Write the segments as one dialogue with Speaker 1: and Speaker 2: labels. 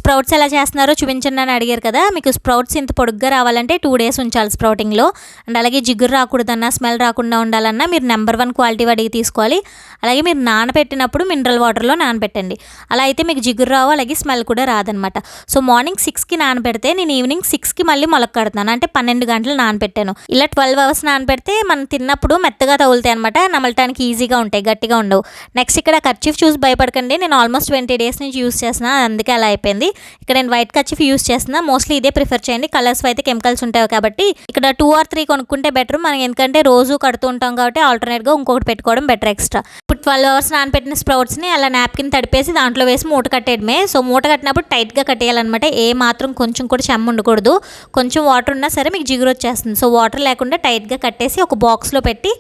Speaker 1: Sprouts ఎలా చేస్తున్నారో చూపించండి అని అడిగారు కదా. మీకు స్ప్రౌట్స్ ఇంత పొడుగ్గా రావాలంటే 2 days ఉంచాలి స్ప్రౌటింగ్లో. అండ్ అలాగే జిగురు రాకూడదన్నా, స్మెల్ రాకుండా ఉండాలన్నా మీరు నెంబర్ 1 క్వాలిటీ వడిగి తీసుకోవాలి. అలాగే మీరు నానబెట్టినప్పుడు మినరల్ వాటర్లో నానబెట్టండి. అలా అయితే మీకు జిగురు రావు, అలాగే స్మెల్ కూడా రాదనమాట. సో మార్నింగ్ 6కి నానబెడితే నేను ఈవినింగ్ 6కి మళ్ళీ మొలక కడుతున్నాను. అంటే 12 గంటలు నానబెట్టాను. ఇలా 12 hours నానబెడితే మనం తిన్నప్పుడు మెత్తగా తగులుతాయి అనమాట. నమలటానికి ఈజీగా ఉంటాయి, గట్టిగా ఉండవు. నెక్స్ట్ ఇక్కడ కర్చీఫ్ చూసి భయపడకండి. నేను ఆల్మోస్ట్ 20 days నుంచి యూస్ చేస్తున్నా, అందుకే అలా అయిపోయింది. ఇక్కడ నేను వైట్ కర్చీఫ్ యూస్ చేస్తున్నా. మోస్ట్లీ ఇదే ప్రిఫర్ చేయండి. కలర్స్ అయితే కెమికల్స్ ఉంటాయి కాబట్టి ఇక్కడ 2 or 3 కొనుక్కుంటే బెటర్. మనం ఎందుకంటే రోజు కడుతూ ఉంటాం కాబట్టి ఆల్టర్నేట్గా ఇంకొకటి పెట్టుకోవడం బెటర్ ఎక్స్ట్రా. ఇప్పుడు 12 hours నానబెట్టిన స్ప్రౌట్స్ని అలా నాప్కిన్ తడిపేసి దాంట్లో వేసి మూట కట్టేయడమే. సో మూట కట్టినప్పుడు టైట్గా కట్టేయాలన్నమాట. ఏ మాత్రం కొంచెం కూడా చెమ్మ ఉండకూడదు. కొంచెం వాటర్ ఉన్నా సరే మీకు జిగురు వచ్చేస్తుంది. సో వాటర్ లేకుండా టైట్గా కట్టేసి ఒక బాక్స్లో పెట్టి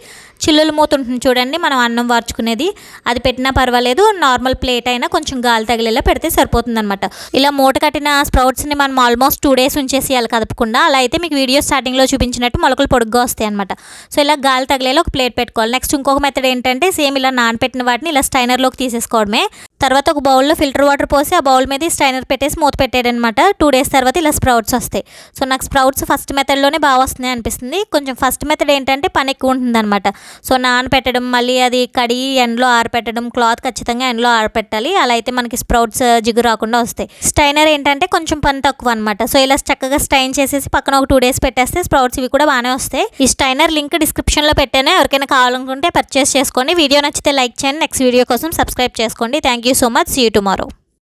Speaker 1: చిల్లులు మూత ఉంటుంది చూడండి, మనం అన్నం వార్చుకునేది, అది పెట్టినా పర్వాలేదు. నార్మల్ ప్లేట్ అయినా కొంచెం గాలి తగిలేలా పెడితే సరిపోతుంది అనమాట. ఇలా మూట కట్టిన స్ప్రౌట్స్ని మనం ఆల్మోస్ట్ 2 days ఉంచేసేయాలి కదపకుండా. అలా అయితే మీకు వీడియో స్టార్టింగ్లో చూపించినట్టు మొలకలు పొడుగ్గా వస్తాయి అనమాట. సో ఇలా గాలి తగిలేలా ఒక ప్లేట్ పెట్టుకోవాలి. నెక్స్ట్ ఇంకొక మెథడ్ ఏంటంటే సేమ్ ఇలా నానబెట్టిన వాటిని ఇలా స్టైనర్లోకి తీసేసుకోవడమే. తర్వాత ఒక బౌల్లో ఫిల్టర్ వాటర్ పోసి ఆ బౌల్ మీద స్టైనర్ పెట్టేసి మూత పెట్టాడనమాట. 2 days తర్వాత ఇలా స్ప్రౌట్స్ వస్తాయి. సో నాకు స్ప్రౌట్స్ ఫస్ట్ మెథడ్లోనే బాగా వస్తున్నాయి అనిపిస్తుంది. కొంచెం ఫస్ట్ మెథడ్ ఏంటంటే పని ఎక్కువ ఉంటుంది అనమాట. సో నానబెట్టడం, మళ్ళీ అది కడిగి ఎండలో ఆరపెట్టడం, క్లాత్ ఖచ్చితంగా ఎండలో ఆరపెట్టాలి. అలా అయితే మనకి స్ప్రౌట్స్ జిగురు రాకుండా వస్తాయి. స్టైనర్ ఏంటంటే కొంచెం పని తక్కువ అనమాట. సో ఇలా చక్కగా స్టైన్ చేసేసి పక్కన ఒక 2 days పెట్టేస్తే స్ప్రౌట్స్ ఇవి కూడా బాగానే వస్తాయి. ఈ స్టైనర్ లింక్ డిస్క్రిప్షన్లో పెట్టాను. ఎవరికైనా కావాలనుకుంటే పర్చేస్ చేసుకోండి. వీడియో నచ్చితే లైక్ చేయండి. నెక్స్ట్ వీడియో కోసం సబ్స్క్రైబ్ చేసుకోండి. Thank you so much. See you tomorrow.